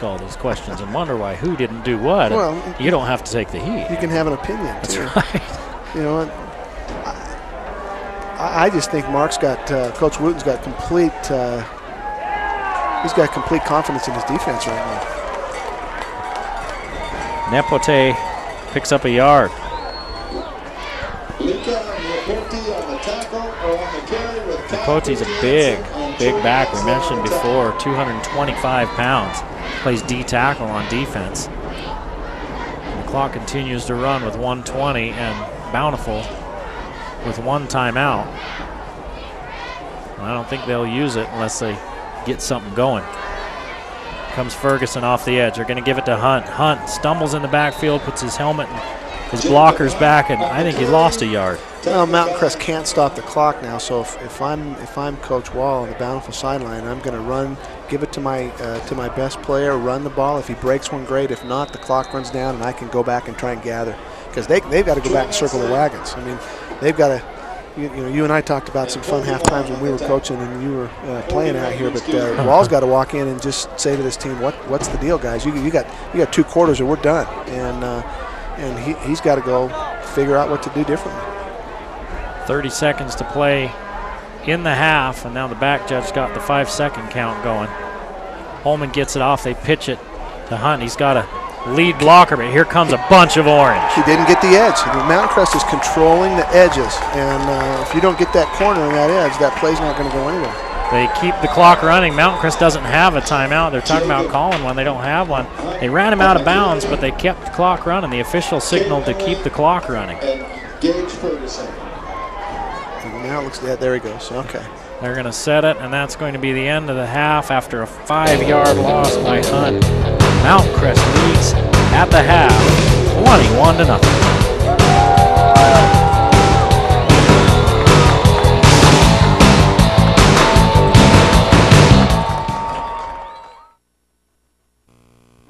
all these questions and wonder why who didn't do what. Well, you don't have to take the heat. You can have an opinion. That's too. right. You know, I just think Mark's got Coach Wooten's got complete. He's got complete confidence in his defense right now. Nepote picks up a yard. Nepote's a big back. We mentioned before, 225 pounds. Plays D tackle on defense. And the clock continues to run with 1:20 and Bountiful with 1 timeout. I don't think they'll use it unless they get something going. Comes Ferguson off the edge. They're going to give it to Hunt. Hunt stumbles in the backfield, puts his helmet and his blockers back, and I think he lost a yard. Well, Mountain Crest can't stop the clock now, so if I'm Coach Wall on the Bountiful sideline, I'm going to run, give it to my best player, run the ball. If he breaks one, great. If not, the clock runs down, and I can go back and try and gather, because they've got to go back and circle the wagons. I mean, they've got to. You and I talked about some fun half times when we were coaching and you were playing out here, but Wall's got to walk in and just say to this team, what's the deal, guys? You got 2 quarters or we're done, and he's got to go figure out what to do differently. 30 seconds to play in the half, and now the back judge got the 5-second count going. Holman gets it off. They pitch it to Hunt. He's got a lead blocker, but here comes a bunch of orange. He didn't get the edge. Mountain Crest is controlling the edges, and if you don't get that corner and that edge, that play's not going to go anywhere. They keep the clock running. Mountain Crest doesn't have a timeout. They're talking about calling one. They don't have one. They ran him out of bounds, but they kept the clock running. The official signaled to keep the clock running. Now it looks, there he goes. Okay. They're going to set it, and that's going to be the end of the half after a 5-yard loss by Hunt. Mountain Crest leads at the half, 21-0.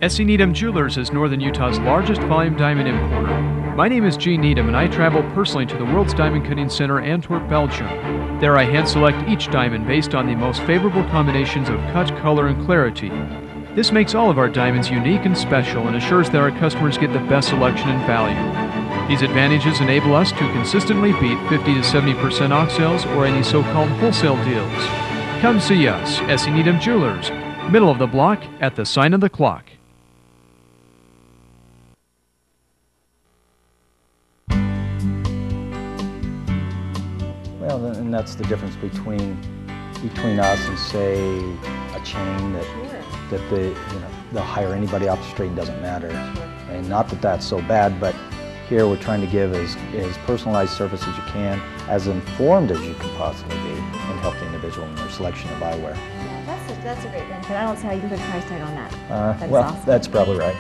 S.E. Needham Jewelers is Northern Utah's largest volume diamond importer. My name is Gene Needham, and I travel personally to the World's Diamond Cutting Center, Antwerp, Belgium. There I hand-select each diamond based on the most favorable combinations of cut, color, and clarity. This makes all of our diamonds unique and special and assures that our customers get the best selection and value. These advantages enable us to consistently beat 50 to 70% off sales or any so-called wholesale deals. Come see us, S.E. Needham Jewelers, middle of the block at the sign of the clock. Well, and that's the difference between us and, say, a chain that they'll hire anybody off the street and doesn't matter. And not that that's so bad, but here we're trying to give as personalized service as you can, as informed as you can possibly be, and help the individual in their selection of eyewear. Yeah, that's a great benefit. I don't see how you can put a price tag on that. Well, awesome. That's probably right.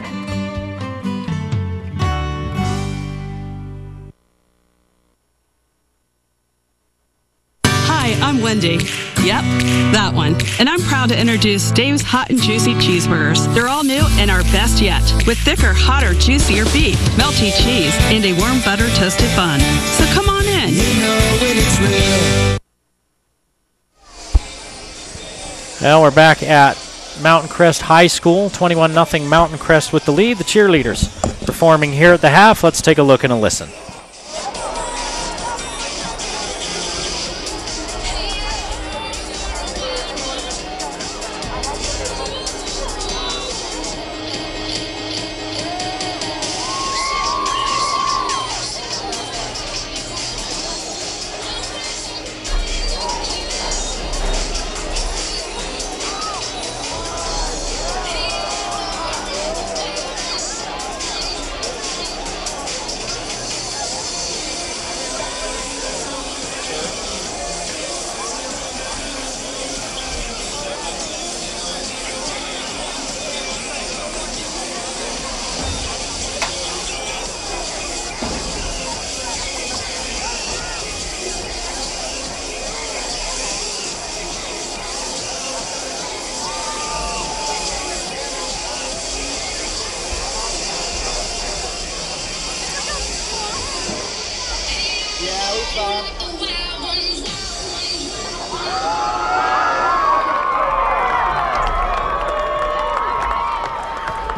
Hi, I'm Wendy. Yep, that one. And I'm proud to introduce Dave's Hot and Juicy Cheeseburgers. They're all new and our best yet, with thicker, hotter, juicier beef, melty cheese, and a warm butter toasted bun. So come on in. You know when it's real. Now we're back at Mountain Crest High School, 21-0 Mountain Crest with the lead. The cheerleaders performing here at the half. Let's take a look and a listen.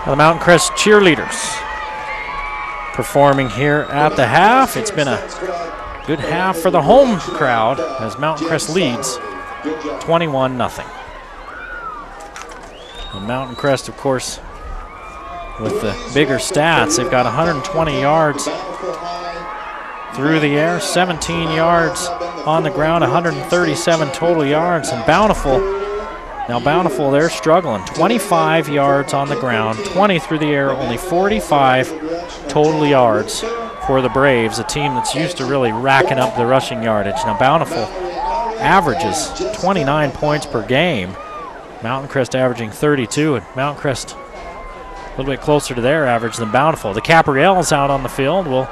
The Mountain Crest cheerleaders performing here at the half. It's been a good half for the home crowd as Mountain Crest leads 21-0. And Mountain Crest, of course, with the bigger stats. They've got 120 yards through the air, 17 yards on the ground, 137 total yards. And Bountiful, they're struggling. 25 yards on the ground, 20 through the air, only 45 total yards for the Braves, a team that's used to really racking up the rushing yardage. Now Bountiful averages 29 points per game. Mountain Crest averaging 32, and Mountain Crest a little bit closer to their average than Bountiful. The Capriels out on the field. We'll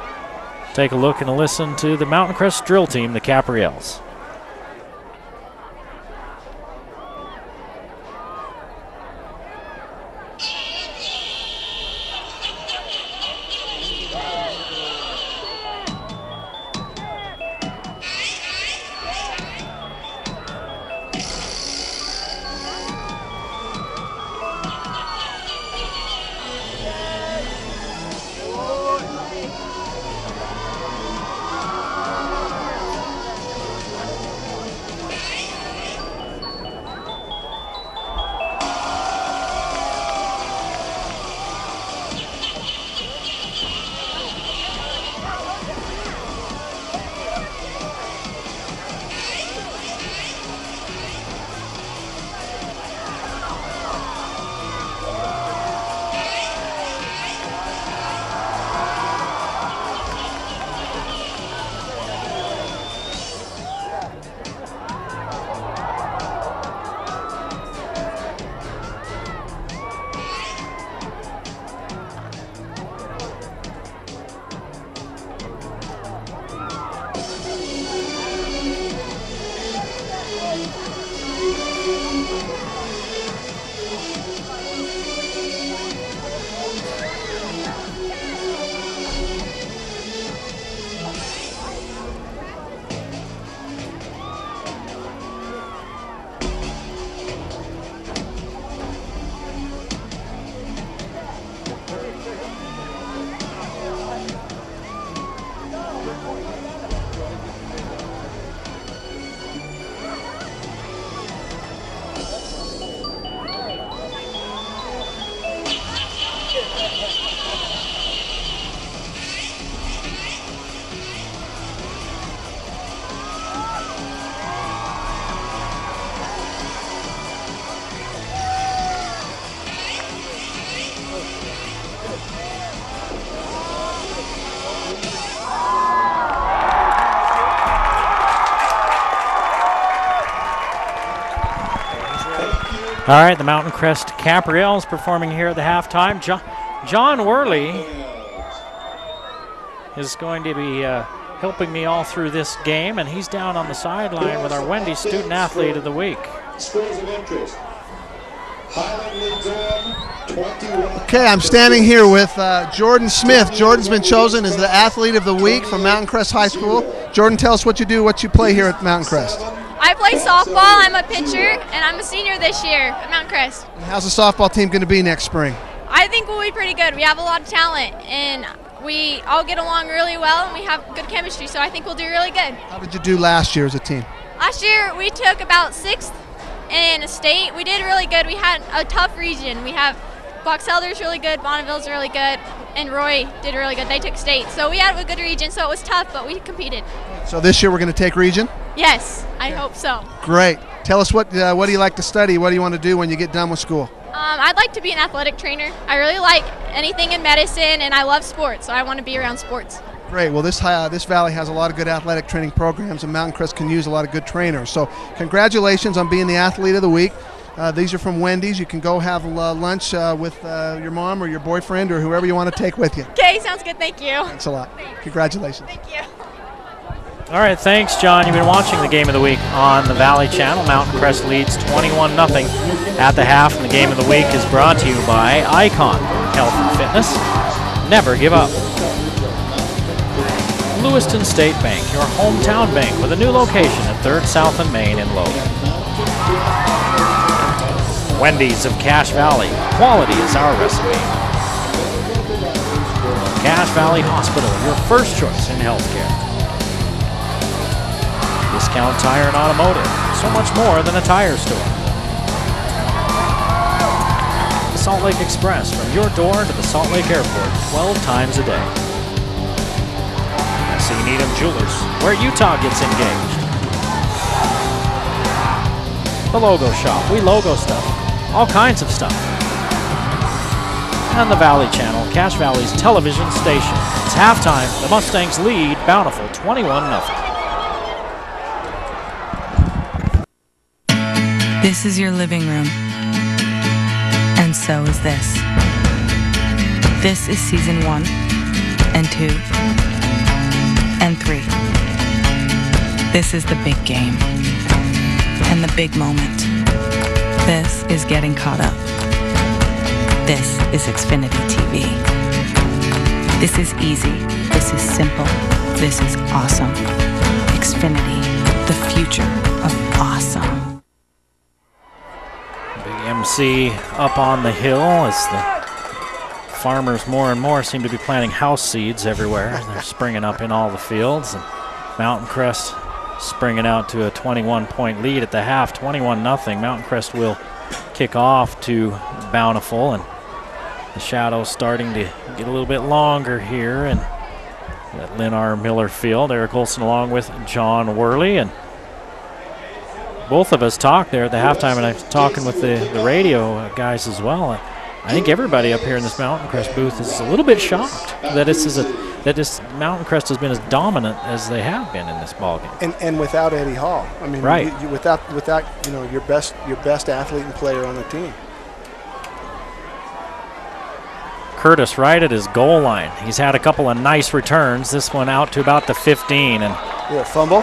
take a look and a listen to the Mountain Crest drill team, the Capriels. All right, the Mountain Crest Capriels performing here at the halftime. John Worley is going to be helping me all through this game, and he's down on the sideline with our Wendy Student Athlete of the Week. Okay, I'm standing here with Jordan Smith. Jordan's been chosen as the Athlete of the Week from Mountain Crest High School. Jordan, tell us what you do, what you play here at Mountain Crest. I play softball, I'm a pitcher, and I'm a senior this year at Mountain Crest. And how's the softball team going to be next spring? I think we'll be pretty good. We have a lot of talent, and we all get along really well, and we have good chemistry, so I think we'll do really good. How did you do last year as a team? Last year, we took about 6th in a state. We did really good. We had a tough region. We have Box Elder's really good, Bonneville's really good, and Roy did really good. They took state. So we had a good region, so it was tough, but we competed. So this year we're going to take region? Yes, I hope so. Great. Tell us what do you like to study? What do you want to do when you get done with school? I'd like to be an athletic trainer. I really like anything in medicine, and I love sports, so I want to be around sports. Great. Well, this valley has a lot of good athletic training programs, and Mountain Crest can use a lot of good trainers. So congratulations on being the Athlete of the Week. These are from Wendy's. You can go have lunch with your mom or your boyfriend or whoever you want to take with you. Okay, sounds good. Thank you. Thanks a lot. Congratulations. Thank you. All right, thanks, John. You've been watching the Game of the Week on the Valley Channel. Mountain Crest leads 21-0 at the half, and the Game of the Week is brought to you by Icon Health and Fitness. Never give up. Lewiston State Bank, your hometown bank, with a new location at 3rd South and Main in Logan. Wendy's of Cache Valley. Quality is our recipe. Cache Valley Hospital, your first choice in healthcare. Discount Tire and Automotive, so much more than a tire store. The Salt Lake Express, from your door to the Salt Lake Airport, 12 times a day. S.E. Needham Jewelers, where Utah gets engaged. The Logo Shop, we logo stuff, all kinds of stuff. And the Valley Channel, Cache Valley's television station. It's halftime, the Mustangs lead Bountiful 21-0. This is your living room. And so is this. This is season 1 and 2 and 3. This is the big game and the big moment. This is getting caught up. This is Xfinity TV. This is easy. This is simple. This is awesome. Xfinity, the future of awesome. Big MC up on the hill as the farmers more and more seem to be planting house seeds everywhere. They're springing up in all the fields. And Mountain Crest springing out to a 21-point lead at the half, 21-0. Mountain Crest will kick off to Bountiful, and the shadows starting to get a little bit longer here. And at Lynn R. Miller Field, Eric Olson along with John Worley, and both of us talked there at the halftime, and I was talking with the radio guys as well. I think everybody up here in this Mountain Crest booth is a little bit shocked that this Mountain Crest has been as dominant as they have been in this ballgame. And without Eddie Hall, I mean, right. without your best athlete and player on the team. Curtis right at his goal line. He's had a couple of nice returns. This one out to about the 15, and yeah, fumble.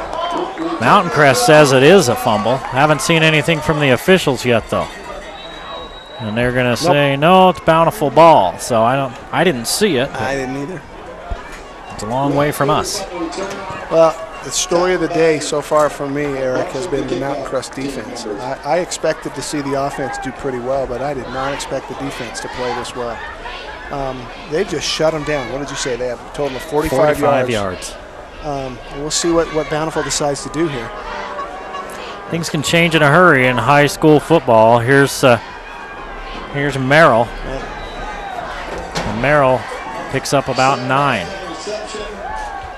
Mountain Crest says it is a fumble. Haven't seen anything from the officials yet, though. And they're going to say, no, it's Bountiful ball. So I didn't see it. I didn't either. It's a long way from us. Well, the story of the day so far for me, Eric, has been the Mountain Crest defense. I expected to see the offense do pretty well, but I did not expect the defense to play this well. They've just shut them down. What did you say? They have a total of 45 yards. And we'll see what Bountiful decides to do here. Things can change in a hurry in high school football. Here's Merrill. And Merrill picks up about 9.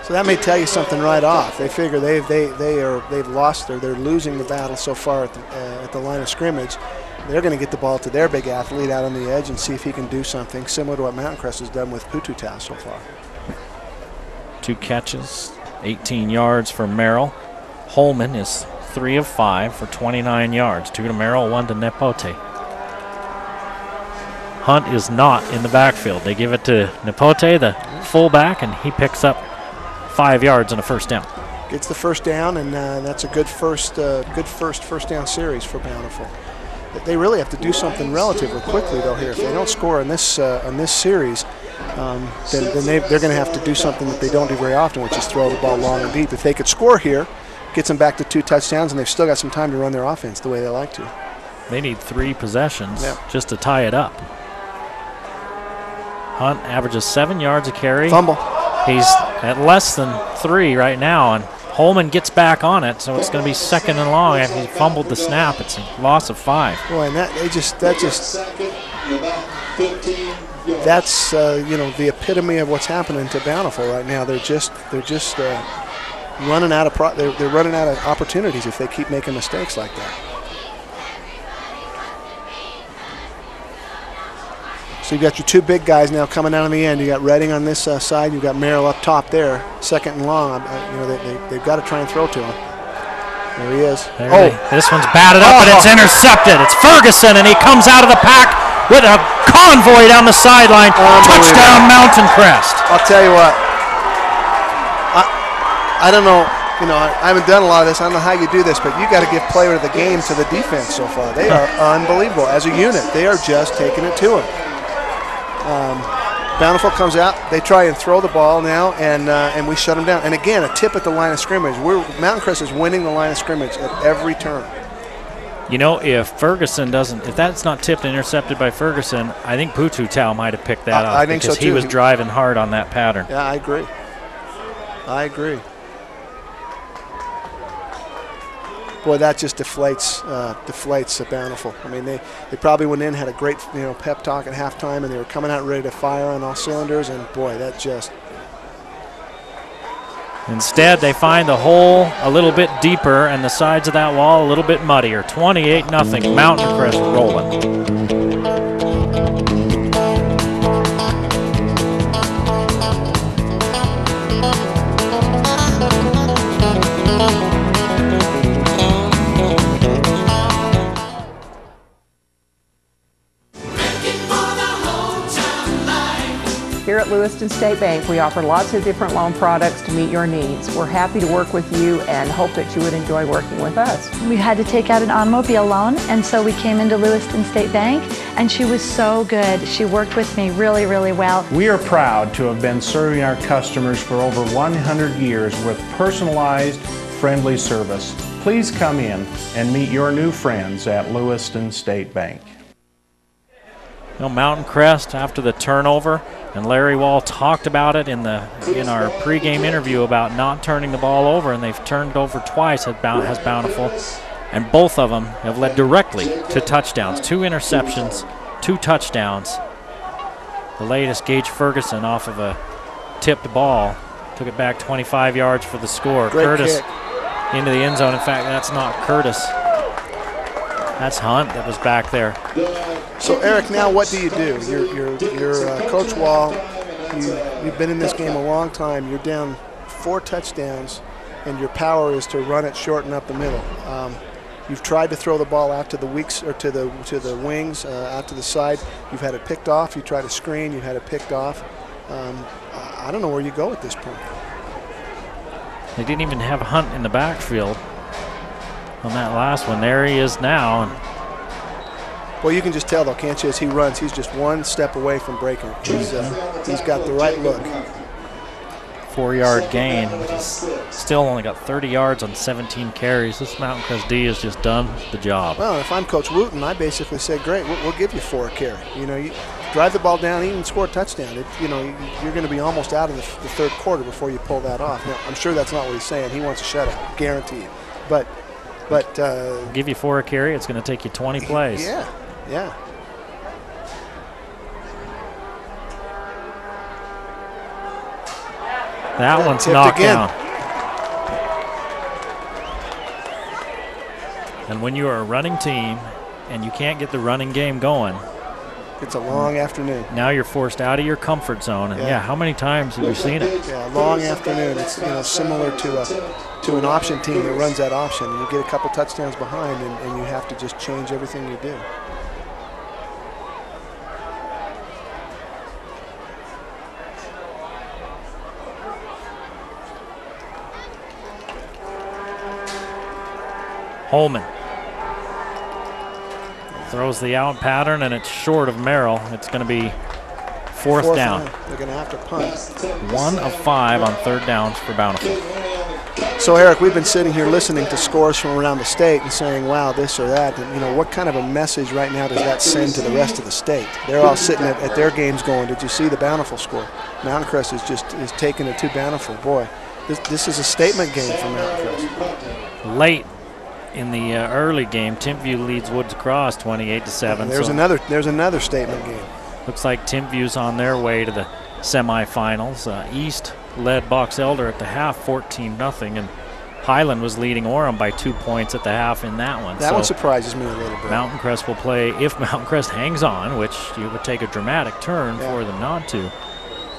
So that may tell you something right off. They figure they've lost, they're losing the battle so far at the line of scrimmage. They're going to get the ball to their big athlete out on the edge and see if he can do something similar to what Mountain Crest has done with Pututau so far. 2 catches, 18 yards for Merrill. Holman is 3 of 5 for 29 yards. 2 to Merrill, 1 to Nepote. Hunt is not in the backfield. They give it to Nepote, the fullback, and he picks up 5 yards and a first down. Gets the first down, and that's a good first down series for Bountiful. They really have to do something relatively quickly, though, here. If they don't score on this series, then they're going to have to do something that they don't do very often, which is throw the ball long and deep. If they could score here, gets them back to 2 touchdowns, and they've still got some time to run their offense the way they like to. They need 3 possessions just to tie it up. Hunt averages 7 yards a carry. Fumble. He's at less than 3 right now, and Holman gets back on it, so it's going to be 2nd and long. After he fumbled the snap, it's a loss of 5. Boy, and that's the epitome of what's happening to Bountiful right now. They're just running out of they're running out of opportunities if they keep making mistakes like that. So you've got your 2 big guys now coming out on the end. You got Redding on this side. You've got Merrill up top there, 2nd and long. They've got to try and throw to him. There he is. This one's batted up, and it's intercepted. It's Ferguson, and he comes out of the pack with a convoy down the sideline. Touchdown, Mountain Crest. I'll tell you what. I don't know. I haven't done a lot of this. I don't know how you do this, but you got to give player of the game to the defense so far. They are unbelievable as a unit. They are just taking it to him. Bountiful comes out. They try and throw the ball now, and we shut them down. And again, a tip at the line of scrimmage. Mountain Crest is winning the line of scrimmage at every turn. You know, if that's not tipped and intercepted by Ferguson, I think Putu Tau might have picked that up. I think so, because too. he was driving hard on that pattern. Yeah, I agree. Boy, that just deflates the Bountiful. I mean, they probably went in, had a great pep talk at halftime, and they were coming out ready to fire on all cylinders, and boy, that just... Instead, they find the hole a little bit deeper and the sides of that wall a little bit muddier. 28-0, Mountain Crest rolling. Here at Lewiston State Bank, we offer lots of different loan products to meet your needs. We're happy to work with you and hope that you would enjoy working with us. We had to take out an automobile loan, and so we came into Lewiston State Bank, and she was so good. She worked with me really, really well. We are proud to have been serving our customers for over 100 years with personalized, friendly service. Please come in and meet your new friends at Lewiston State Bank. Mountain Crest after the turnover, and Larry Wall talked about it in our pregame interview about not turning the ball over, and they've turned it over twice has Bountiful, and both of them have led directly to touchdowns. 2 interceptions, 2 touchdowns. The latest, Gage Ferguson off of a tipped ball, took it back 25 yards for the score. Great Curtis kick. Into the end zone. In fact, that's not Curtis. That's Hunt that was back there. So Eric, now what do? You're Coach Wall. You've been in this game a long time. You're down 4 touchdowns, and your power is to run it, shorten up the middle. You've tried to throw the ball out to the wings, out to the side. You've had it picked off. You tried to screen. You've had it picked off. I don't know where you go at this point. They didn't even have Hunt in the backfield on that last one. There he is now. Well, you can just tell, though, can't you, as he runs, he's just one step away from breaking. He's got the right look. 4-yard gain, but he's still only got 30 yards on 17 carries. This Mountain Crest D has just done the job. Well, if I'm Coach Wooten, I basically say, great, we'll give you 4 a carry. You drive the ball down, even score a touchdown. You're going to be almost out of the third quarter before you pull that off. Now, I'm sure that's not what he's saying. He wants a shutout, guaranteed. But give you 4 a carry, it's going to take you 20 plays. Yeah. That one's knocked down. And when you are a running team and you can't get the running game going, it's a long afternoon. Now you're forced out of your comfort zone. And how many times have you seen it? Yeah, long afternoon. It's similar to an option team that runs that option. You get a couple touchdowns behind, and you have to just change everything you do. Holman throws the out pattern, and it's short of Merrill. It's going to be fourth down. They're going to have to punt. 1 of 5 on 3rd downs for Bountiful. So, Eric, we've been sitting here listening to scores from around the state and saying, wow, this or that. And, what kind of a message right now does that send to the rest of the state? They're all sitting at their games going, did you see the Bountiful score? Mountain Crest is taking it to Bountiful. Boy, this is a statement game for Mountain Crest. Late in the early game, Timpview leads Woods Cross 28-7. There's another statement game. Looks like Timpview's on their way to the semifinals. East led Box Elder at the half 14-0, and Highland was leading Orem by 2 points at the half in that one. That one surprises me a little bit. Mountain Crest will play, if Mountain Crest hangs on, which it would take a dramatic turn for them not to.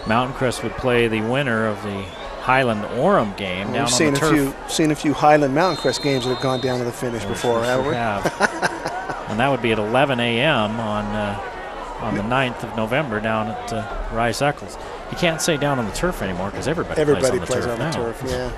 Mountain Crest would play the winner of the Highland-Orem game down on the turf. We've seen a few Highland-Mountain Crest games that have gone down to the finish before, haven't we? And that would be at 11 a.m. on the 9th of November down at Rice Eccles. You can't say down on the turf anymore because everybody plays on the turf. Yeah.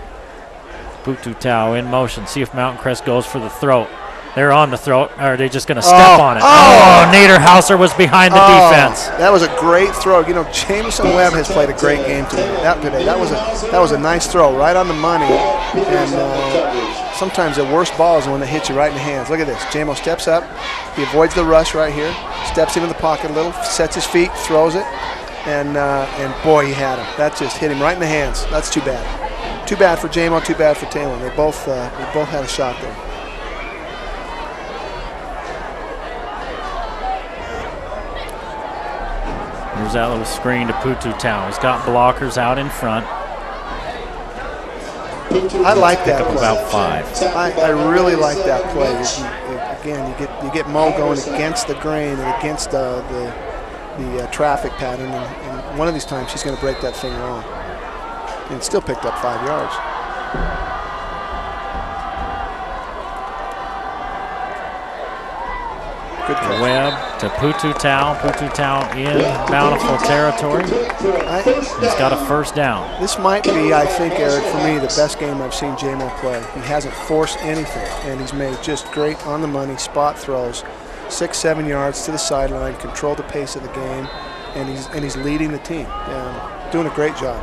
Putu Tau in motion. See if Mountain Crest goes for the throat. They're on the throat. Or are they just going to step on it? Naderhauser was behind the defense. That was a great throw. Jameson Webb has played a great game today. That was a nice throw, right on the money. And sometimes the worst ball is the one that hits you right in the hands. Look at this. J-Mo steps up. He avoids the rush right here. Steps into the pocket a little, sets his feet, throws it, and boy, he had him. That just hit him right in the hands. That's too bad. Too bad for J-Mo, too bad for Taylor. They both had a shot there. Here's that little screen to Putu Tau. He's got blockers out in front. I like that play. About 5. I really like that play. Again, you get Mo going against the grain and against the traffic pattern, and one of these times he's going to break that thing wrong. And it still picked up 5 yards. Good catch. Webb to Putu Tau. Putu Tau in Bountiful territory. He's got a first down. This might be, I think, Eric, for me, the best game I've seen J-Mo play. He hasn't forced anything, and he's made just great on-the-money spot throws, 6-7 yards to the sideline, controlled the pace of the game, and he's leading the team. Doing a great job.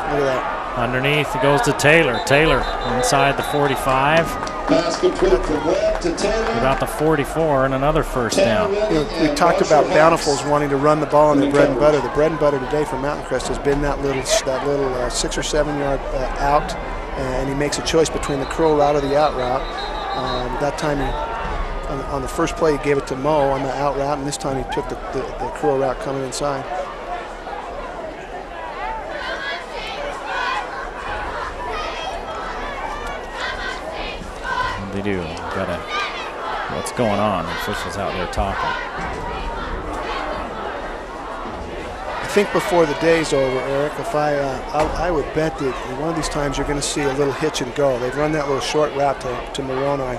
Look at that. Underneath, it goes to Taylor. Taylor inside the 45. About the 44 and another first down. We talked about Bountiful's wanting to run the ball on their bread and butter. The bread and butter today for Mountain Crest has been that little 6 or 7 yard out, and he makes a choice between the curl route or the out route. That time on the first play he gave it to Mo on the out route, and this time he took the curl route coming inside. They do. What's going on? The officials out there talking. I think before the day's over, Eric, if I would bet that one of these times you're going to see a little hitch and go. They've run that little short route to Moroni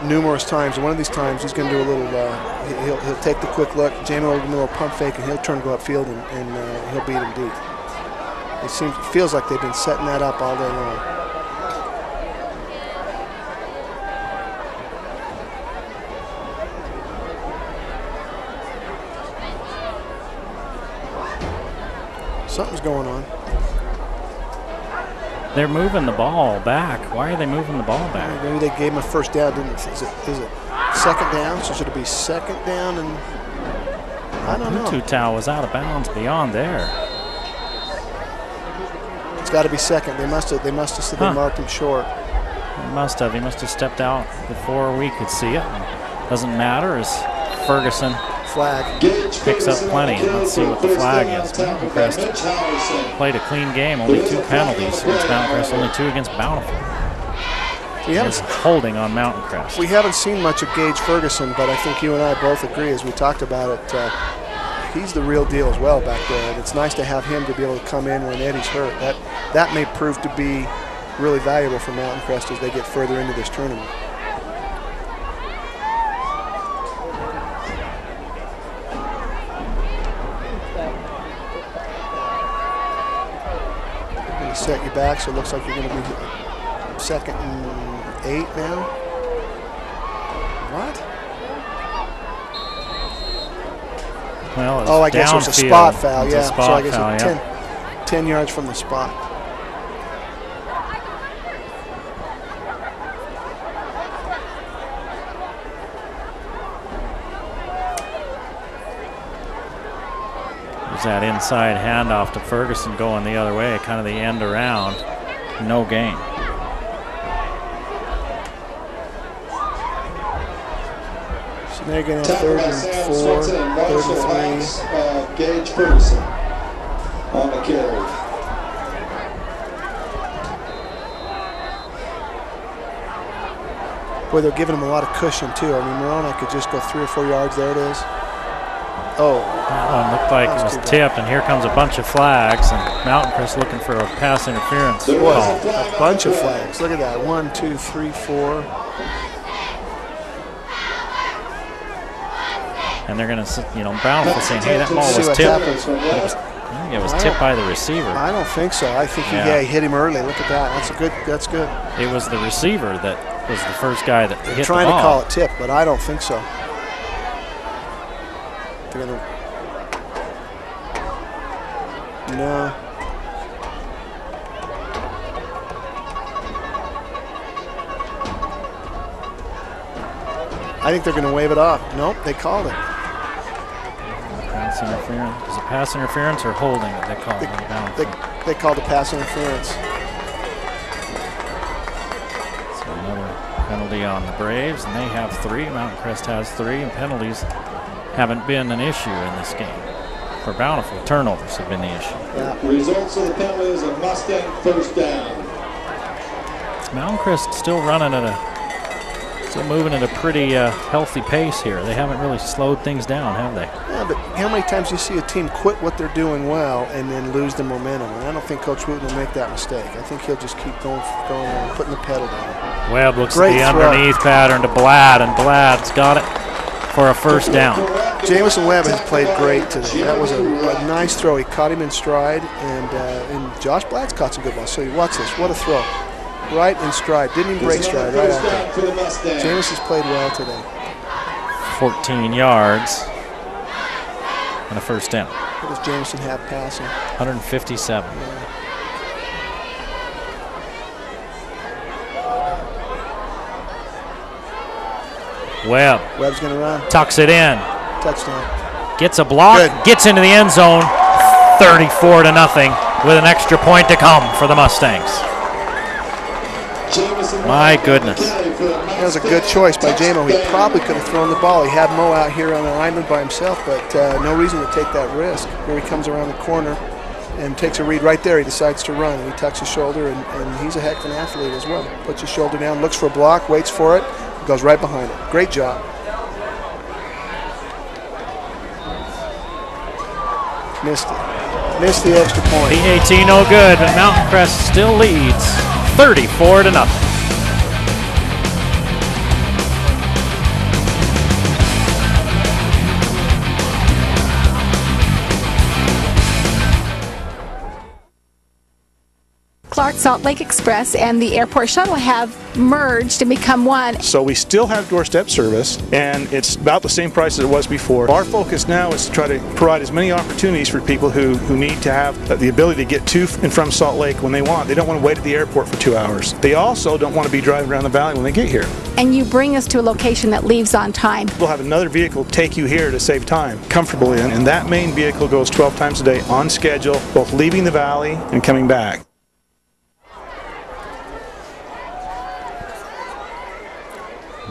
numerous times, and one of these times he's going to do a little. He'll take the quick look. J-Mo will do a little pump fake, and he'll turn and go upfield, and he'll beat him deep. It feels like they've been setting that up all day long. Something's going on. They're moving the ball back. Why are they moving the ball back? Maybe they gave him a first down, didn't they? Is it second down? So should it be second down? And I don't know. Putu Tau was out of bounds beyond there. It's got to be second. They must have said they marked him short. He must have stepped out before we could see it. Doesn't matter as Ferguson flag picks up plenty. Let's see what the flag is. Mountain Crest played a clean game, only 2 penalties against Mountain Crest, only 2 against Bountiful. It's holding on Mountain Crest. We haven't seen much of Gage Ferguson, but I think you and I both agree, as we talked about it, he's the real deal as well back there. And it's nice to have him to be able to come in when Eddie's hurt. That may prove to be really valuable for Mountain Crest as they get further into this tournament. Set you back, so it looks like you're going to be 2nd and 8 now. What? Well, I guess it was a spot foul, yeah. So I guess it's 10 yards from the spot. That inside handoff to Ferguson going the other way, kind of the end around, no gain. So they're going to have 3rd and 4, 3rd and 3. Gage Ferguson on the carry. Boy, they're giving him a lot of cushion too. I mean, Moroni could just go 3 or 4 yards. There it is. Oh, that one looked like it was tipped, and here comes a bunch of flags, and Mountain Crest looking for a pass interference call. A bunch of flags. Look at that. 1, 2, 3, 4. And they're going to, Bountiful saying, hey, that ball was tipped. I think it was tipped by the receiver. I don't think so. I think he hit him early. Look at that. That's good. It was the receiver that was the first guy that hit the ball. Trying to call it tip, but I don't think so. No. I think they're going to wave it off. Nope, they called it. Pass interference. Is it pass interference or holding that they call it? They called the pass interference. So another penalty on the Braves, and they have 3. Mountain Crest has 3, and penalties haven't been an issue in this game. For Bountiful, turnovers have been the issue. Yeah. Results of the penalties: a Mustang first down. Mountain Crest still running at still moving at a pretty healthy pace here. They haven't really slowed things down, have they? Yeah, but how many times do you see a team quit what they're doing well and then lose the momentum? And I don't think Coach Wooten will make that mistake. I think he'll just keep going on, putting the pedal down. Webb looks at the underneath pattern to Blad, and Blad's got it for a first down. Jamison Webb has played great today. That was a nice throw. He caught him in stride, and Josh Blad's caught some good balls. So you watch this. What a throw. Right in stride. Didn't even break stride right after. Jamison's played well today. 14 yards and a first down. What does Jamison have passing? 157. Yeah. Webb's going to run. Tucks it in. Touchdown. Gets a block. Good. Gets into the end zone. 34-0 with an extra point to come for the Mustangs. My goodness. That was a good choice by Jamo. He probably could have thrown the ball. He had Mo out here on an island by himself, but no reason to take that risk. Here he comes around the corner and takes a read right there. He decides to run. He tucks his shoulder, and he's a heck of an athlete as well. Puts his shoulder down, looks for a block, waits for it, goes right behind it. Great job. Missed it. Missed the extra point. PAT no good, but Mountain Crest still leads 34-0. Clark Salt Lake Express and the airport shuttle have merged and become one. So we still have doorstep service, and it's about the same price as it was before. Our focus now is to try to provide as many opportunities for people who need to have the ability to get to and from Salt Lake when they want. They don't want to wait at the airport for 2 hours. They also don't want to be driving around the valley when they get here. And you bring us to a location that leaves on time. We'll have another vehicle take you here to save time comfortably, and that main vehicle goes 12 times a day on schedule, both leaving the valley and coming back.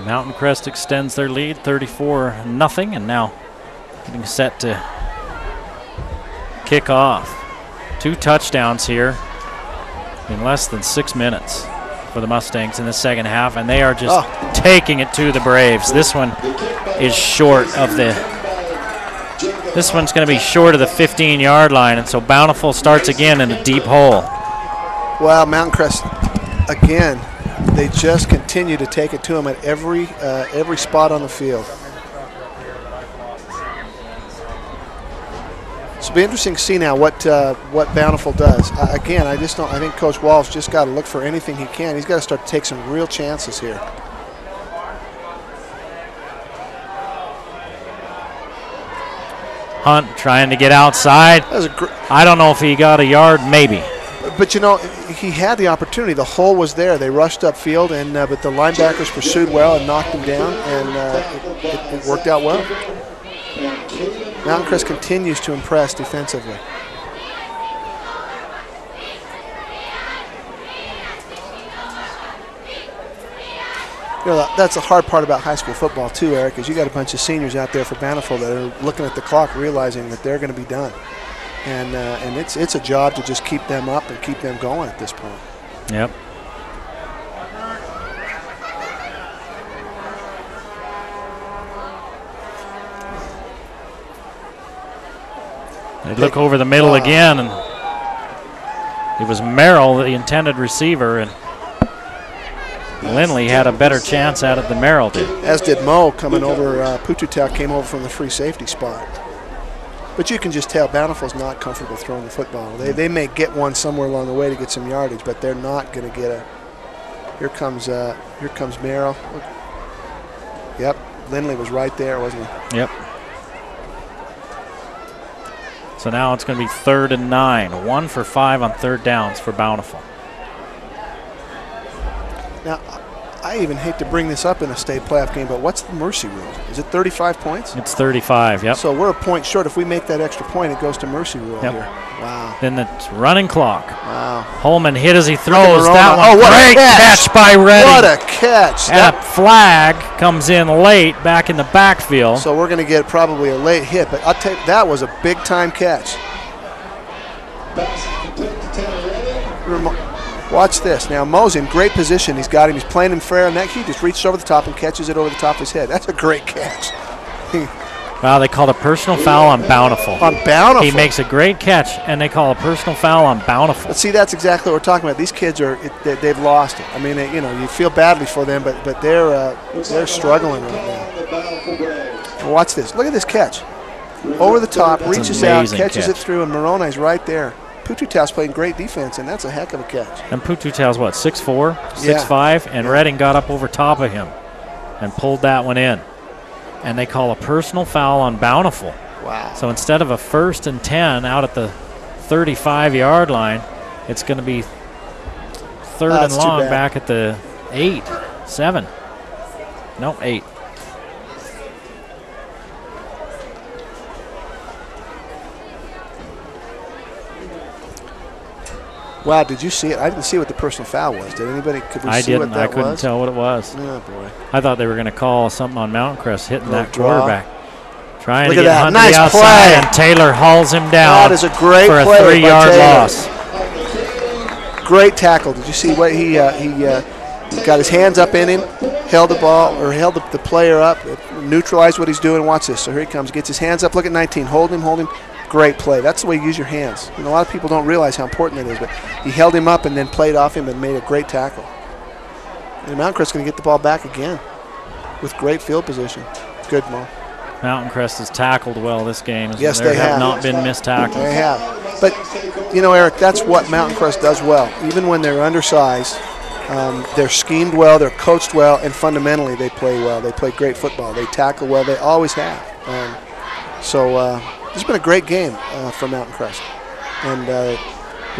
Mountain Crest extends their lead 34-0, and now getting set to kick off. 2 touchdowns here in less than 6 minutes for the Mustangs in the second half, and they are just taking it to the Braves. This one is short of the This one's going to be short of the 15-yard line, and so Bountiful starts again in a deep hole. Well, Mountain Crest, again, they just continue to take it to them at every spot on the field. So it'll be interesting to see now what Bountiful does. Again, I think Coach Wall's just got to look for anything he can. He's got to start to take some real chances here. Hunt trying to get outside. I don't know if he got a yard, maybe. But you know, he had the opportunity. The hole was there. They rushed upfield, and but the linebackers pursued well and knocked him down, and it worked out well. Mountain Crest continues to impress defensively. You know, that's the hard part about high school football too, Eric, is you got a bunch of seniors out there for Bountiful that are looking at the clock, realizing that they're going to be done, and it's a job to just keep them up and keep them going at this point. Yep. They look over the middle again, and it was Merrill, the intended receiver, and Lindley had a better chance at it than Merrill did. As did Mo coming over. Pututak came over from the free safety spot. But you can just tell Bountiful's not comfortable throwing the football. They may get one somewhere along the way to get some yardage, but they're not going to get a. Here comes Merrill. Yep, Lindley was right there, wasn't he? Yep. So now it's going to be 3rd and 9. 1 for 5 on third downs for Bountiful. Now, I even hate to bring this up in a state playoff game, but what's the mercy rule? Is it 35 points? It's 35, yep. So we're a point short. If we make that extra point, it goes to mercy rule here. Wow. Then it's running clock. Wow. Holman hit as he throws. That one, oh, what great a catch by Redding. What a catch. And a flag comes in late back in the backfield. So we're going to get probably a late hit, but I'll tell you, that was a big-time catch. Watch this. Now, Mo's in great position. He's got him. He's playing him fair, and that he just reaches over the top and catches it over the top of his head. That's a great catch. Wow, they called a personal foul on Bountiful. On Bountiful? He makes a great catch, and they call a personal foul on Bountiful. But see, that's exactly what we're talking about. These kids they've lost it. I mean, you feel badly for them, but they're struggling right now. Watch this. Look at this catch. Over the top, reaches out, catches it through, and Moroni's right there. Pututau's playing great defense, and that's a heck of a catch. And Pututau's what, 6'4", 6'5", and Redding got up over top of him and pulled that one in. And they call a personal foul on Bountiful. Wow. So instead of a 1st and 10 out at the 35-yard line, it's going to be 3rd and long back at the 8, 7. No, 8. Wow, did you see it? I didn't see what the personal foul was. Did anybody? Could we see what that was? I couldn't tell what it was. Oh, boy. I thought they were going to call something on Mountain Crest hitting that quarterback. Trying Look to get Hunt to the outside, play. And Taylor hauls him down. That is a great for a play 3-yard loss. Great tackle. Did you see what he got his hands up in him, held the ball, or held the player up, neutralized what he's doing. Watch this. So here he comes. Gets his hands up. Look at 19. Hold him. Great play. That's the way you use your hands. And a lot of people don't realize how important that is, but he held him up and then played off him and made a great tackle. And Mountain Crest going to get the ball back again with great field position. Good, Mo. Mountain Crest has tackled well this game. Yes, there they have not been missed tackles. They have. But, Eric, that's what Mountain Crest does well. Even when they're undersized, they're schemed well, they're coached well, and fundamentally they play well. They play great football. They tackle well. They always have. This has been a great game for Mountain Crest. And the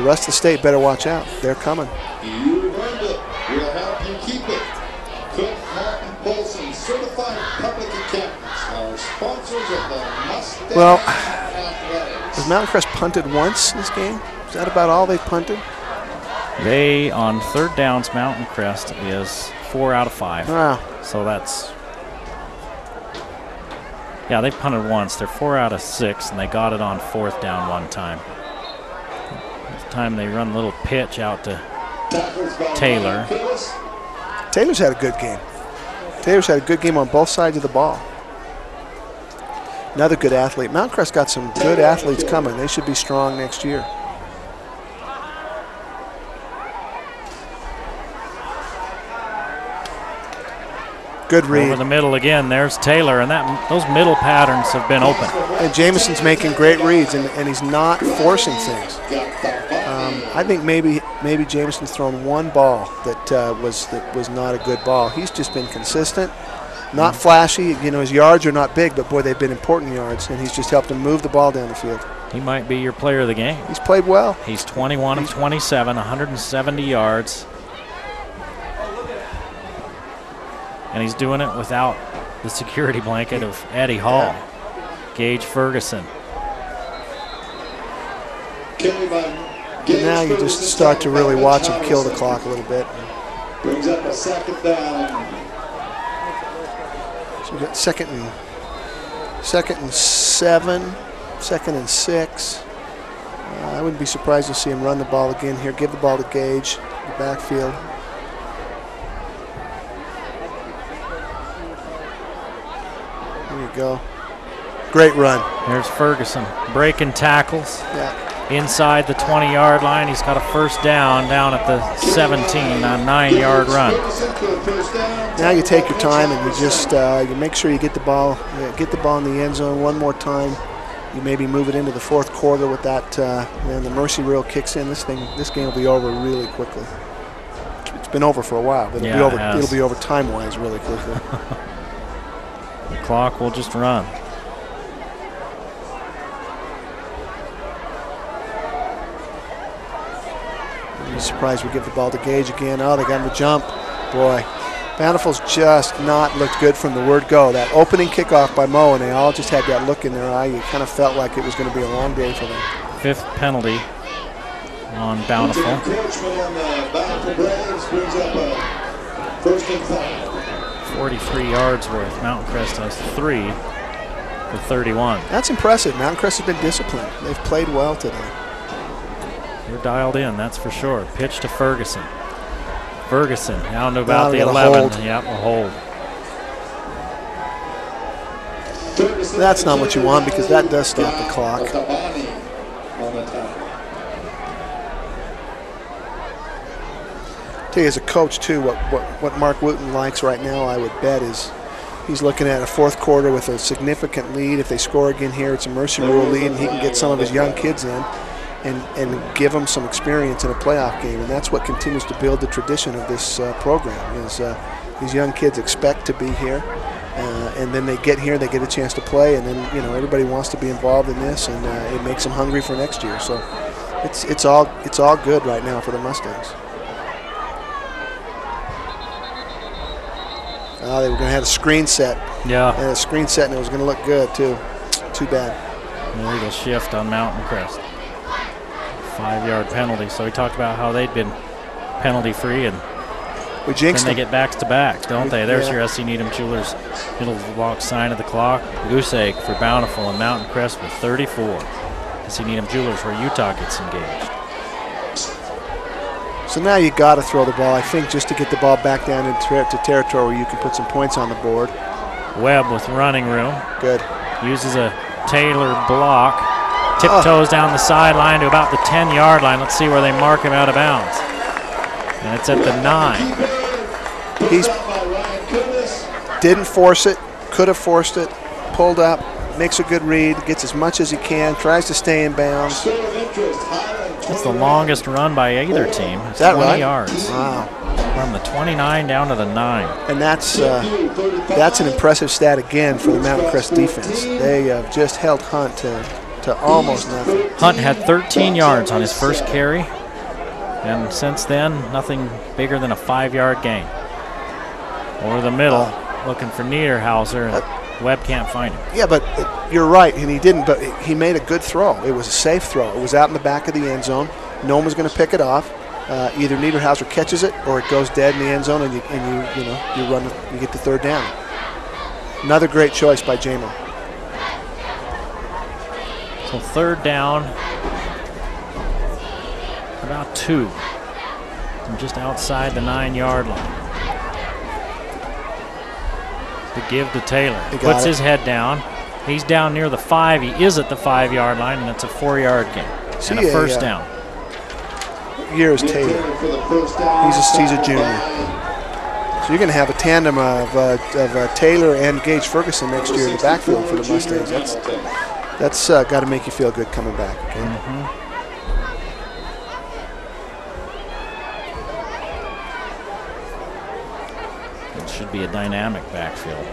rest of the state better watch out. They're coming. You earned it. We'll help you keep it. Cook, Martin, Polson, certified public accountants are sponsors of the Mustang. Well, has Mountain Crest punted once this game? Is that about all they've punted? They, on 3rd downs, Mountain Crest is 4 out of 5. Wow. So that's... Yeah, they punted once. They're 4 out of 6, and they got it on 4th down one time. This time they run a little pitch out to Taylor. Taylor's had a good game. Taylor's had a good game on both sides of the ball. Another good athlete. Mountain Crest got some good athletes coming. They should be strong next year. Good read. Over the middle again. There's Taylor, and those middle patterns have been open. And Jameson's making great reads, and he's not forcing things. I think maybe Jameson's thrown one ball that was not a good ball. He's just been consistent, not flashy. His yards are not big, but boy, they've been important yards, and he's just helped him move the ball down the field. He might be your player of the game. He's played well. He's 21 of 27, 170 yards. And he's doing it without the security blanket of Eddie Hall. Yeah. Gage Ferguson. Now you just start to really watch him kill the clock a little bit. Brings up a 2nd down. So we got second and 7, 2nd and 6. I wouldn't be surprised to see him run the ball again here. Give the ball to Gage, the backfield. Go. Great run. There's Ferguson breaking tackles. Yeah. Inside the 20-yard line. He's got a 1st down at the 17 on a 9-yard run. Now you take your time and you just you make sure you get the ball in the end zone one more time. You maybe move it into the 4th quarter with that. Then the mercy rule kicks in. This game will be over really quickly. It's been over for a while, but it'll be over time-wise really quickly. The clock will just run. I'd be surprised we give the ball to Gage again. Oh, they got him to jump. Boy, Bountiful's just not looked good from the word go. That opening kickoff by Mo, and they all just had that look in their eye. You kind of felt like it was going to be a long day for them. 5th penalty on Bountiful. Encouragement on the Bountiful Braves brings up a 1st and 5. 43 yards worth. Mountain Crest has 3 for 31. That's impressive. Mountain Crest has been disciplined. They've played well today. They're dialed in, that's for sure. Pitch to Ferguson. Ferguson down to about the 11. Hold. Yep, a hold. That's not what you want because that does stop the clock. Tell you, as a coach too, what Mark Wooten likes right now, I would bet, is he's looking at a 4th quarter with a significant lead. If they score again here, it's a mercy rule lead, and he can get some of his young kids in and give them some experience in a playoff game. And that's what continues to build the tradition of this program. Is these young kids expect to be here, and then they get here, they get a chance to play, and then everybody wants to be involved in this, and it makes them hungry for next year. So it's all good right now for the Mustangs. They were going to have a screen set. Yeah. And a screen set, and it was going to look good, too. Too bad. Illegal shift on Mountain Crest. 5-yard penalty. So we talked about how they'd been penalty-free, and we jinxed then they get backs-to-backs, don't they? There's your SC Needham Jewelers middle block sign of the clock. Goose egg for Bountiful and Mountain Crest with 34. SC Needham Jewelers where Utah gets engaged. So now you got to throw the ball, I think, just to get the ball back down into territory where you can put some points on the board. Webb with running room. Good. Uses a Taylor block. Tiptoes down the sideline to about the 10-yard line. Let's see where they mark him out of bounds. And it's at the 9. He didn't force it, could have forced it, pulled up, makes a good read, gets as much as he can, tries to stay in bounds. It's the longest run by either team. It's 20 yards. Wow. From the 29 down to the 9. And that's an impressive stat again for the Mountain Crest defense. They have just held Hunt to almost nothing. Hunt had 13 yards on his first carry, and since then, nothing bigger than a 5-yard gain. Over the middle, looking for Niederhauser, and Webb can't find him. Yeah, but you're right, and he didn't, but he made a good throw. It was a safe throw. It was out in the back of the end zone. No one was going to pick it off. Either Niederhauser catches it or it goes dead in the end zone, and you get the 3rd down. Another great choice by J-Mo. So 3rd down, about 2, from just outside the 9-yard line. The give to Taylor. Puts his head down. He's down near the 5. He is at the 5-yard line, and it's a 4-yard gain. And a first down. Year is Taylor. He's a junior. So you're going to have a tandem of Taylor and Gage Ferguson next year in the backfield for the Mustangs. That's got to make you feel good coming back. Okay? It should be a dynamic backfield.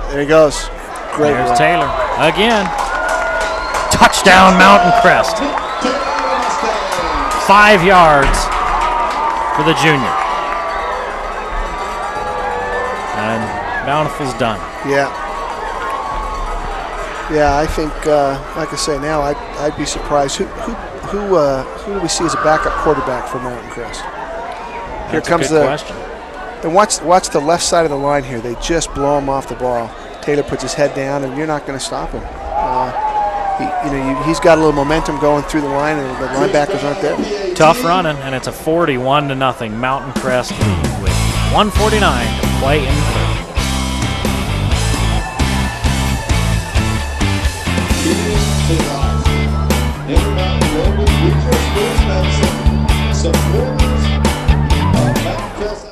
There he goes. Great There's run. Taylor again. Touchdown, Mountain Crest. 5 yards for the junior. And Bountiful's done. Yeah. Yeah, I think, like I say, now I'd be surprised. Who do we see as a backup quarterback for Mountain Crest? Here comes the question. And watch the left side of the line here. They just blow him off the ball. Taylor puts his head down, and you're not going to stop him. He's got a little momentum going through the line, and the linebackers aren't there. Tough running, and it's a 41-0 Mountain Crest lead with 1:49 to play in the third. Supporters of Mountain Crest.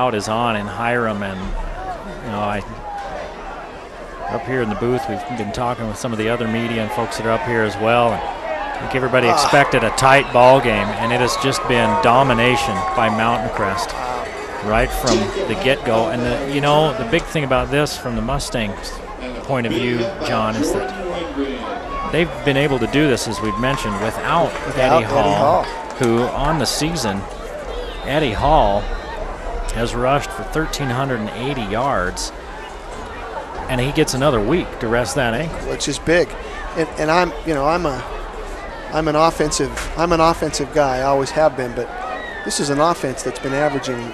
drought is on in Hiram, and up here in the booth, we've been talking with some of the other media and folks that are up here as well. And I think everybody expected a tight ball game, and it has just been domination by Mountain Crest right from the get-go. And the big thing about this from the Mustangs' point of view, John, is that they've been able to do this, as we've mentioned, without Eddie Hall, who on the season, Eddie Hall has rushed for 1,380 yards, and he gets another week to rest that ankle, which is big. And I'm an offensive guy. I always have been, but this is an offense that's been averaging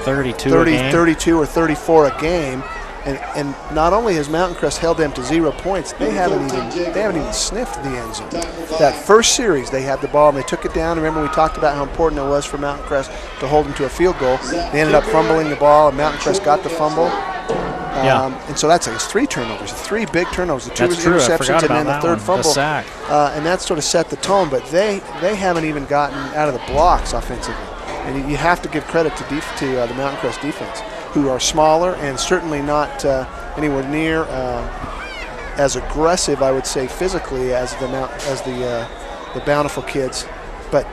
32 or 34 a game. And not only has Mountain Crest held them to 0 points, they haven't even sniffed the end zone. That first series, they had the ball and they took it down. Remember, we talked about how important it was for Mountain Crest to hold them to a field goal. They ended up fumbling the ball, and Mountain Crest got the fumble. And so that's 3 turnovers, 3 big turnovers, the 2 interceptions, and then the third fumble. The sack. And that sort of set the tone. But they haven't even gotten out of the blocks offensively. And you have to give credit to the Mountain Crest defense, who are smaller and certainly not anywhere near as aggressive, I would say, physically as the Bountiful kids, but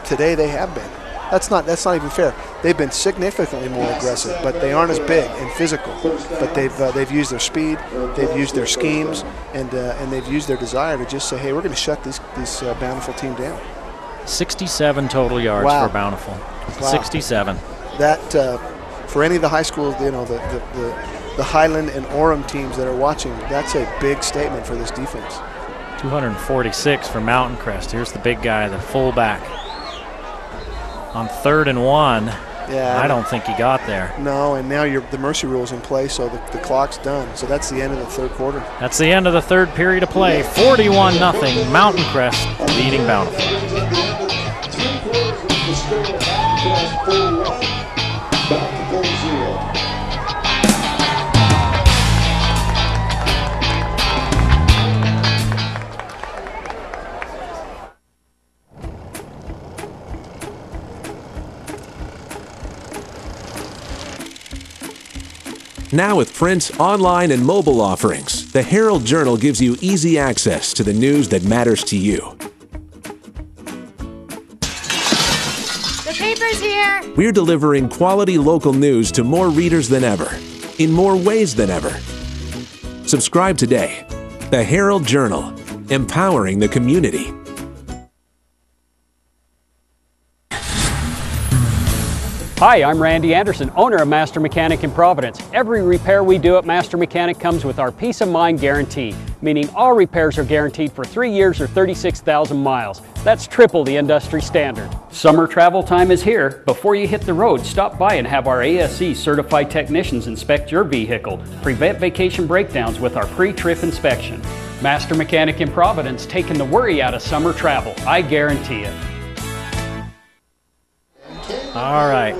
today they have been. That's not even fair. They've been significantly more aggressive, but they aren't as big and physical. But they've used their speed, they've used their schemes, and they've used their desire to just say, hey, we're going to shut this Bountiful team down. 67 total yards for Bountiful. Wow. 67. That for any of the high schools, the Highland and Orem teams that are watching, that's a big statement for this defense. 246 for Mountain Crest. Here's the big guy, the fullback. On 3rd and 1, I don't think he got there. No, and now the mercy rule's in play, so the clock's done. So that's the end of the third quarter. That's the end of the third period of play. 41-0, Mountain Crest leading Bountiful. Now with print, online, and mobile offerings, the Herald Journal gives you easy access to the news that matters to you. The paper's here! We're delivering quality local news to more readers than ever, in more ways than ever. Subscribe today. The Herald Journal, empowering the community. Hi, I'm Randy Anderson, owner of Master Mechanic in Providence. Every repair we do at Master Mechanic comes with our peace of mind guarantee, meaning all repairs are guaranteed for 3 years or 36,000 miles. That's triple the industry standard. Summer travel time is here. Before you hit the road, stop by and have our ASE certified technicians inspect your vehicle. Prevent vacation breakdowns with our pre-trip inspection. Master Mechanic in Providence, taking the worry out of summer travel. I guarantee it. All right.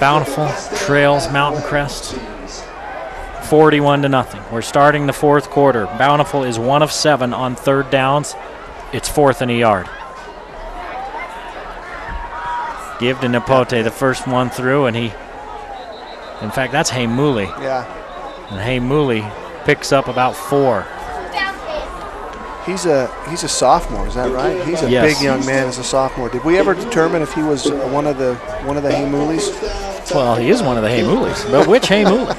Bountiful trails Mountain Crest 41-0. We're starting the fourth quarter. Bountiful is 1 of 7 on 3rd downs. It's 4th and a yard. Give to Napote, the first one through, and in fact, that's Haymuli. Yeah. And Haymuli picks up about 4. He's a sophomore, is that right? He's a big young man as a sophomore. Did we ever determine if he was one of the Haymulis? Well, he is one of the Haymulis, but which Haymuli?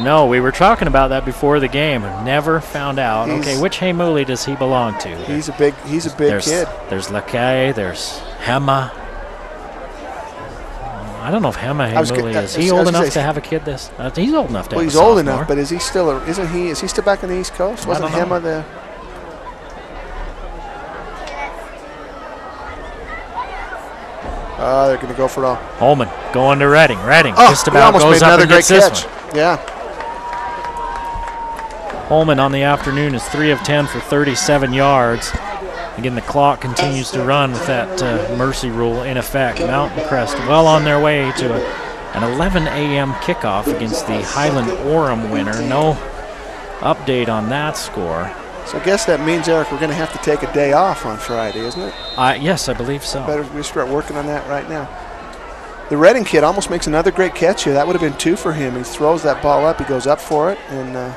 No, we were talking about that before the game. Never found out. Okay, which Haymuli does he belong to? He's a big kid. There's Lakai, there's Hema. I don't know if Hema Haymuli is. He old enough to have a kid this? He's old enough to have a he's sophomore. old enough, but is he still back on the East Coast? Wasn't Hema the... They're going to go for it all. Holman going to Redding. Redding just about almost goes made up another and great gets catch. this one. Yeah. Holman on the afternoon is 3 of 10 for 37 yards. Again, the clock continues to run with that mercy rule in effect. Mountain Crest well on their way to an 11 a.m. kickoff against the Highland Orem winner. No update on that score. So I guess that means, Eric, we're going to have to take a day off on Friday, isn't it? Yes, I believe so. We start working on that right now. The Redding kid almost makes another great catch here. That would have been 2 for him. He throws that ball up. He goes up for it. And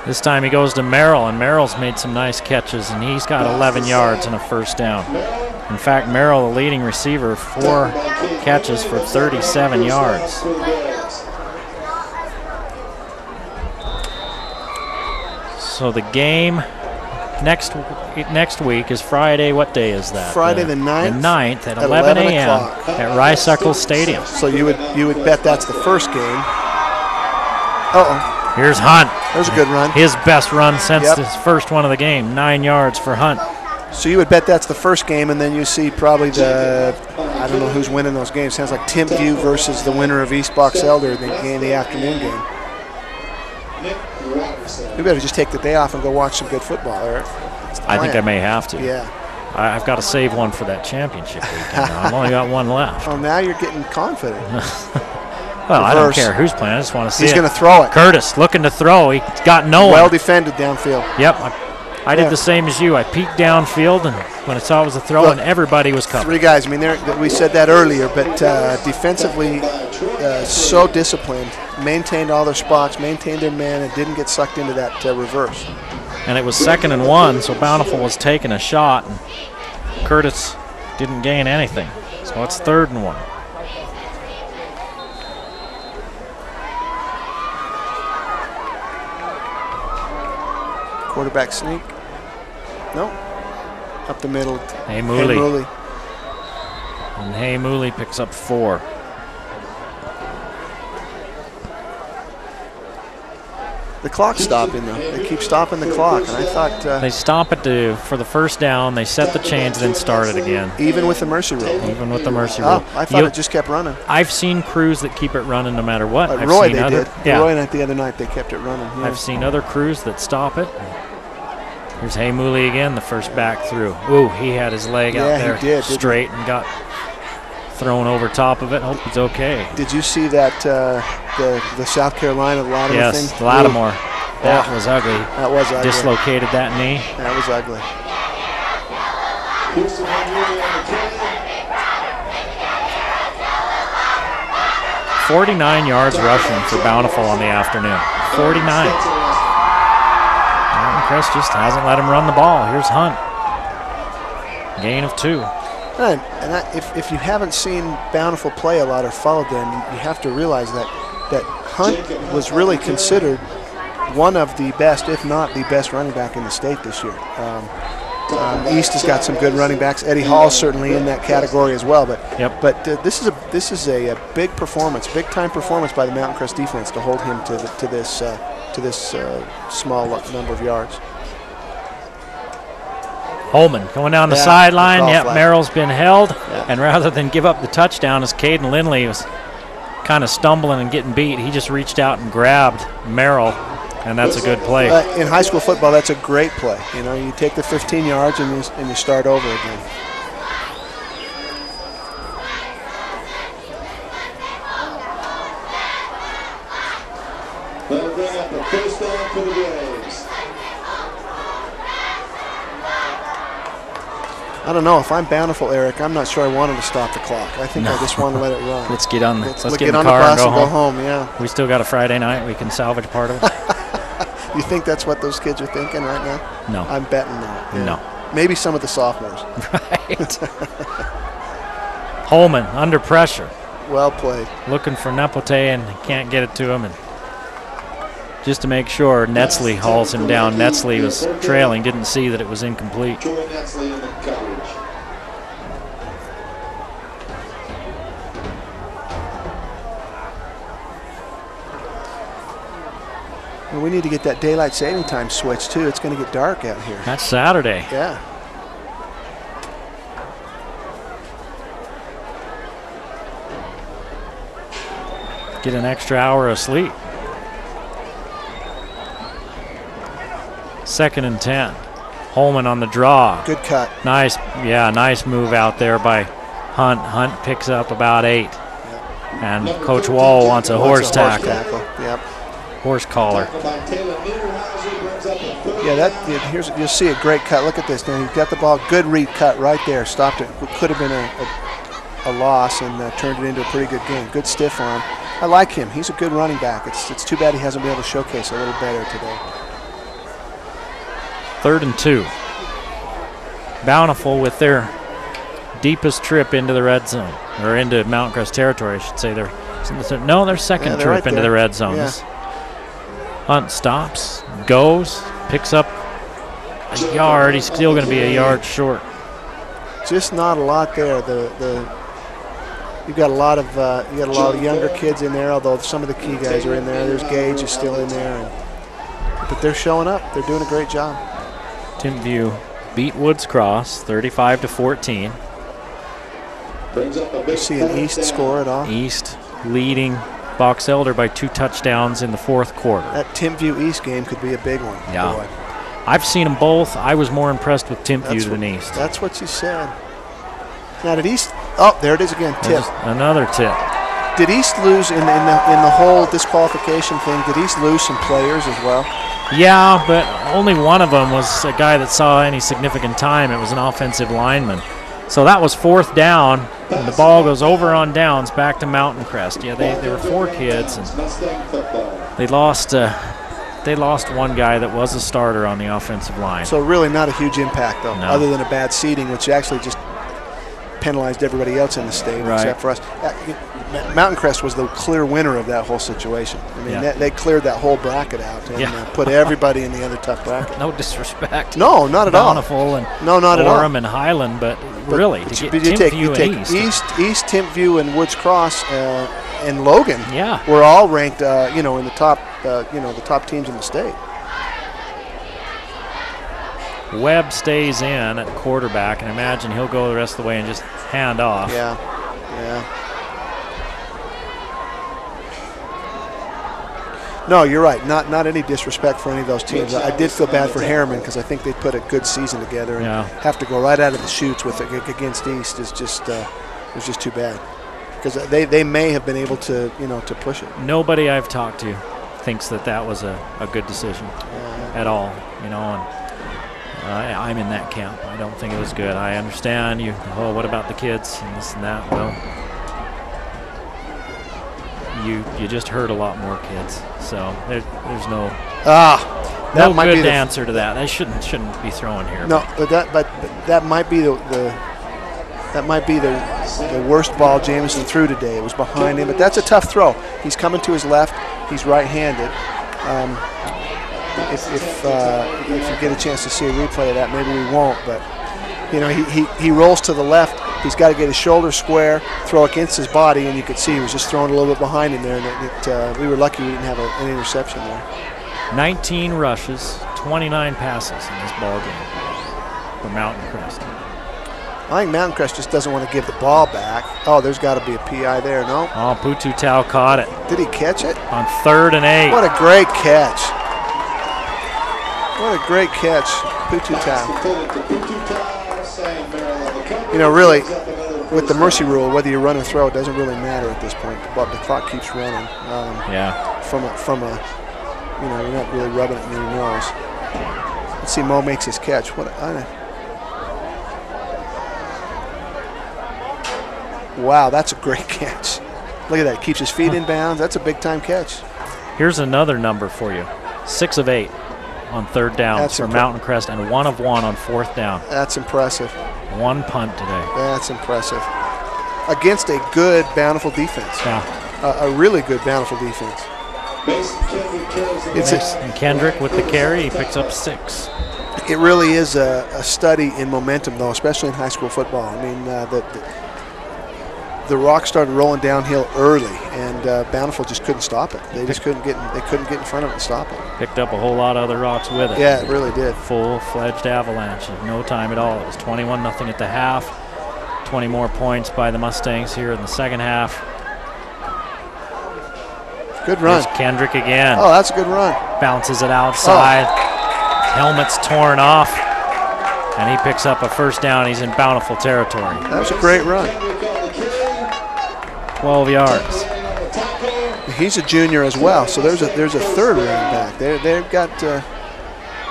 this time he goes to Merrill, and Merrill's made some nice catches, and he's got 11 yards and a first down. In fact, Merrill, the leading receiver, 4 catches for 37 yards. So the game next week is Friday. What day is that? Friday the 9th. The 9th at 11 a.m. at Rice-Eccles Stadium. So you would bet that's the first game. Uh-oh. Here's Hunt. There's a good run. His best run since his first one of the game. 9 yards for Hunt. So you would bet that's the first game, and then you see probably I don't know who's winning those games. Sounds like Timpview versus the winner of East Box Elder, the afternoon game. We better just take the day off and go watch some good football, Eric. I think I may have to. Yeah. I've got to save one for that championship weekend. I've only got one left. Oh, now you're getting confident. Well, I don't care who's playing. I just want to see He's going to throw it. Curtis looking to throw. He's got no one. Well defended downfield. Yep. I did the same as you. I peeked downfield, and when I saw it was a throw, and everybody was covered. 3 guys. I mean, we said that earlier, but defensively so disciplined, maintained all their spots, maintained their man, and didn't get sucked into that reverse. And it was 2nd and 1, so Bountiful was taking a shot, and Curtis didn't gain anything. So it's 3rd and 1. Quarterback sneak. No. Up the middle. Hey Mooley. And Hey Mooley picks up 4. The clock's stopping, though. They keep stopping the clock, and I thought... they stop it for the first down. They set the chains, then start it again. Even with the mercy rule? Even with the mercy rule. I thought it just kept running. I've seen crews that keep it running no matter what. Roy, they did. Yeah. Roy, the other night, they kept it running. Yeah. I've seen other crews that stop it. Here's Hey Mooley again, the first back through. Ooh, he had his leg out there straight and got thrown over top of it. Hope he's okay. Did you see that the South Carolina Lattimore thing? Yes, Lattimore. That was ugly. That was ugly. Dislocated that knee. That was ugly. 49 yards rushing for Bountiful on the afternoon. 49. Mountain Crest just hasn't let him run the ball. Here's Hunt. Gain of 2. If you haven't seen Bountiful play a lot or followed them, you have to realize that Hunt was really considered one of the best, if not the best running back in the state this year. East has got some good running backs. Eddie Hall's certainly in that category as well. But this is a big performance, big time performance by the Mountain Crest defense to hold him to this small number of yards. Holman going down the sideline. Yep, Merrill's been held. And rather than give up the touchdown, as Caden Lindley was kind of stumbling and getting beat, he just reached out and grabbed Merrill, and that's a good play. In high school football, that's a great play. You know, you take the 15 yards and you start over again. That'll bring up the first down for the Braves. I don't know. If I'm Bountiful, Eric, I'm not sure I wanted to stop the clock. I think I just want to let it run. Let's get on. Let's get in the car and go home. Yeah. We still got a Friday night. We can salvage part of it. You think that's what those kids are thinking right now? No. I'm betting not. Yeah. No. Maybe some of the sophomores. Right. Holman under pressure. Well played. Looking for Nepote and can't get it to him. And just to make sure, Netzley hauls him down. Netzley was trailing, didn't see that it was incomplete. Well, we need to get that daylight saving time switched too. It's going to get dark out here. That's Saturday. Yeah. Get an extra hour of sleep. 2nd and 10. Holman on the draw. Good cut. Nice, nice move out there by Hunt. Hunt picks up about 8. Yep. And Coach Wall wants a horse tackle. Yep. horse collar. Yeah, you'll see a great cut. Look at this. Now he's got the ball. Good read cut right there. Stopped it. Could have been a loss and turned it into a pretty good game. Good stiff arm. I like him. He's a good running back. It's too bad he hasn't been able to showcase a little better today. 3rd and 2. Bountiful with their deepest trip into the red zone, or into Mountain Crest territory, I should say. Their second trip right into the red zone. Yeah. Hunt stops, goes, picks up a yard. He's still going to be a yard short. Just not a lot there. You've got a lot of younger kids in there, although some of the key guys are in there. There's Gage is still in there, but they're showing up. They're doing a great job. Timpview beat Woods Cross 35-14. You see an East score at all? East leading Box Elder by 2 touchdowns in the 4th quarter. That Timpview East game could be a big one. Yeah. Boy. I've seen them both. I was more impressed with Timpview than East. That's what you said. Now did East? Oh, there it is again. Tip. Another tip. Did East lose in the whole disqualification thing? Did East lose some players as well? Yeah, but only one of them was a guy that saw any significant time. It was an offensive lineman. So that was 4th down, and the ball goes over on downs back to Mountain Crest. Yeah, they were 4 kids, and they lost one guy that was a starter on the offensive line. So really not a huge impact, though, other than a bad seeding, which actually just penalized everybody else in the state except for us. Mountain Crest was the clear winner of that whole situation. I mean, they cleared that whole bracket out and put everybody in the other tough bracket. No disrespect. No, not at all. Bountiful and not at all. Orem and Highland, but really, to get you take East, Timpview, and Woods Cross and Logan. Yeah, were all ranked, in the top, the top teams in the state. Webb stays in at quarterback, and imagine he'll go the rest of the way and just hand off. Yeah. No, you're right. Not any disrespect for any of those teams. I did feel bad for Harriman because I think they put a good season together, and have to go right out of the chutes with against East is just was just too bad because they may have been able to to push it. Nobody I've talked to thinks that was a good decision at all. And I'm in that camp. I don't think it was good. I understand you. Oh, what about the kids and this and that? Well, you just hurt a lot more kids. So there's no good answer to that. They shouldn't be throwing here. No, but that might be the worst ball Jameson threw today. It was behind him, but that's a tough throw. He's coming to his left. He's right-handed. If you get a chance to see a replay of that, maybe we won't. But he rolls to the left. He's got to get his shoulder square, throw against his body, and you could see he was just throwing a little bit behind him there. And we were lucky we didn't have an interception there. 19 rushes, 29 passes in this ball game for Mountain Crest. I think Mountain Crest just doesn't want to give the ball back. Oh, there's got to be a PI there, no? Oh, Putu Tau caught it. Did he catch it? On 3rd and 8. What a great catch. What a great catch, Putu Tau. Really, with the mercy rule, whether you run or throw, it doesn't really matter at this point. But the clock keeps running. From a you're not really rubbing it in your nose. Let's see, Mo makes his catch. Wow, that's a great catch. Look at that. Keeps his feet in bounds. That's a big-time catch. Here's another number for you. 6 of 8 on 3rd down for Mountain Crest and 1 of 1 on 4th down. That's impressive. 1 punt today. That's impressive. Against a good Bountiful defense. Yeah. A really good Bountiful defense. And Kendrick with the carry, he picks up 6. It really is a study in momentum, though, especially in high school football. I mean, the Rocks started rolling downhill early, and Bountiful just couldn't stop it. They just couldn't get in front of it and stop it. Picked up a whole lot of other Rocks with it. Yeah, it really did. Full-fledged avalanche in no time at all. It was 21-0 at the half. 20 more points by the Mustangs here in the second half. Good run. Here's Kendrick again. Oh, that's a good run. Bounces it outside. Helmet's torn off. And he picks up a 1st down. He's in Bountiful territory. That was a great run. 12 yards. He's a junior as well, so there's a third running back. They've got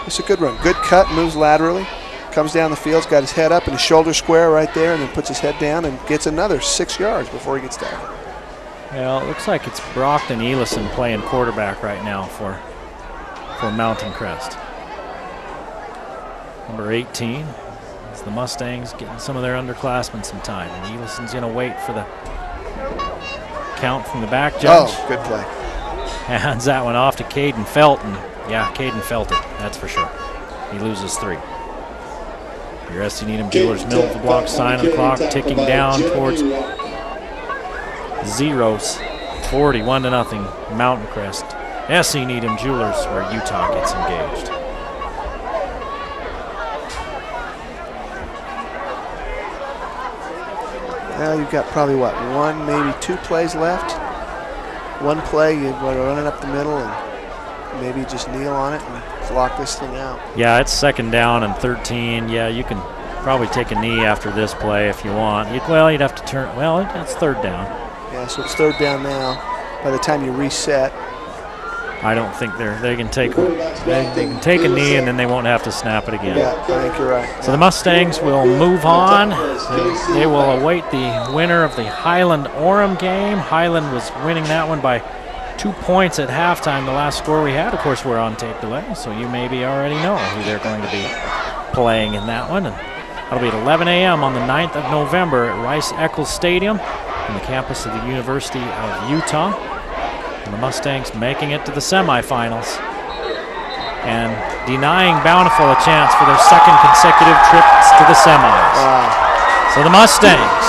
it's a good run. Good cut, moves laterally, comes down the field, got his head up and his shoulder square right there, and then puts his head down and gets another 6 yards before he gets tackled. Well, it looks like it's Brockton Elison playing quarterback right now for Mountain Crest. Number 18. It's the Mustangs getting some of their underclassmen some time. And Elison's going to wait for the count from the back judge. Oh, good play. Hands that one off to Caden Felton. Yeah, Caden felt it, that's for sure. He loses 3. Your SC Needham Jewelers middle of the block, sign of the clock, ticking down towards zeros. 41-0 Mountain Crest. SC Needham Jewelers, where Utah gets engaged. Well, you've got probably, what, 1, maybe 2 plays left. One play, you run it up the middle and maybe just kneel on it and lock this thing out. Yeah, it's 2nd down and 13. Yeah, you can probably take a knee after this play if you want. Well, you'd have to turn. Well, it's 3rd down. Yeah, so it's 3rd down now. By the time you reset, I don't think they can take a knee and then they won't have to snap it again. Yeah, I think you're right. So the Mustangs will move on. They will await the winner of the Highland-Orem game. Highland was winning that one by 2 points at halftime. The last score we had, of course, we're on tape delay, so you maybe already know who they're going to be playing in that one. And that'll be at 11 a.m. on the 9th of November at Rice-Eccles Stadium on the campus of the University of Utah. And the Mustangs making it to the semifinals and denying Bountiful a chance for their 2nd consecutive trips to the semis. Wow. So the Mustangs,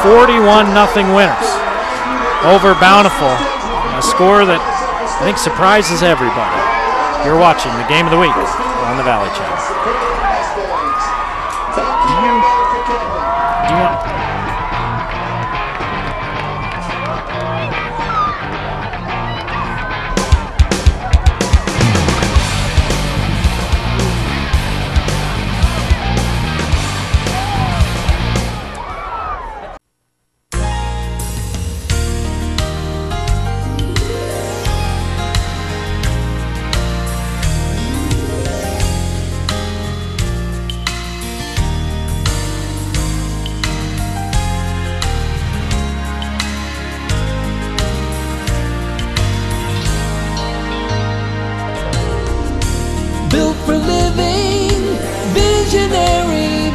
41-0 winners over Bountiful, a score that I think surprises everybody. You're watching the Game of the Week on the Valley Channel. Do you want...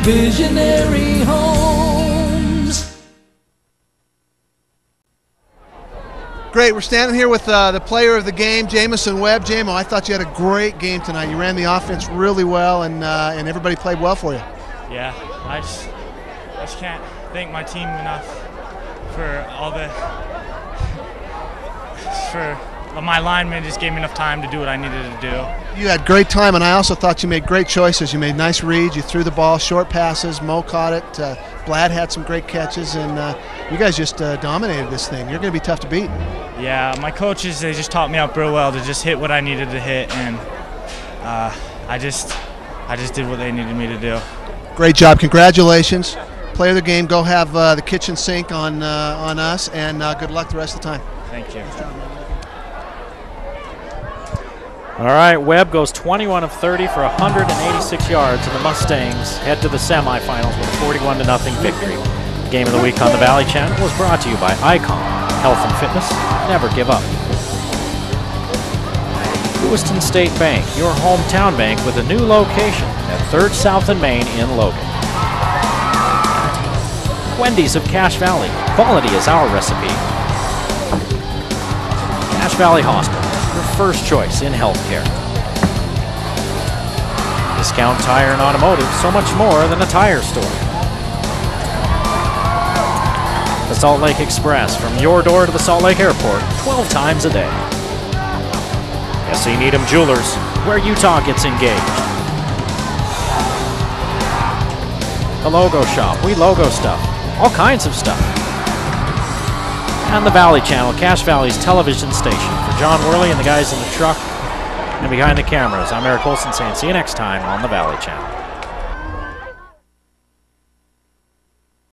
Visionary homes. Great, we're standing here with the player of the game, Jamison Webb. Jamo, I thought you had a great game tonight. You ran the offense really well, and everybody played well for you. Yeah, I just can't thank my team enough for all my linemen just gave me enough time to do what I needed to do. You had great time, and I also thought you made great choices. You made nice reads. You threw the ball, short passes. Mo caught it. Blad had some great catches, and you guys just dominated this thing. You're going to be tough to beat. Yeah, my coaches, they just taught me up real well to just hit what I needed to hit, and I just did what they needed me to do. Great job. Congratulations. Player of the game. Go have the kitchen sink on us, and good luck the rest of the time. Thank you. All right, Webb goes 21 of 30 for 186 yards, and the Mustangs head to the semifinals with a 41-0 victory. The Game of the Week on the Valley Channel was brought to you by Icon Health and Fitness. Never give up. Lewiston State Bank, your hometown bank with a new location at 3rd South and Main in Logan. Wendy's of Cache Valley. Quality is our recipe. Cache Valley Hospital, your first choice in healthcare. Discount Tire and Automotive, so much more than a tire store. The Salt Lake Express, from your door to the Salt Lake Airport, 12 times a day. SC Needham Jewelers, where Utah gets engaged. The Logo Shop, we logo stuff, all kinds of stuff. And the Valley Channel, Cache Valley's television station. For John Worley and the guys in the truck and behind the cameras, I'm Eric Olson saying see you next time on the Valley Channel.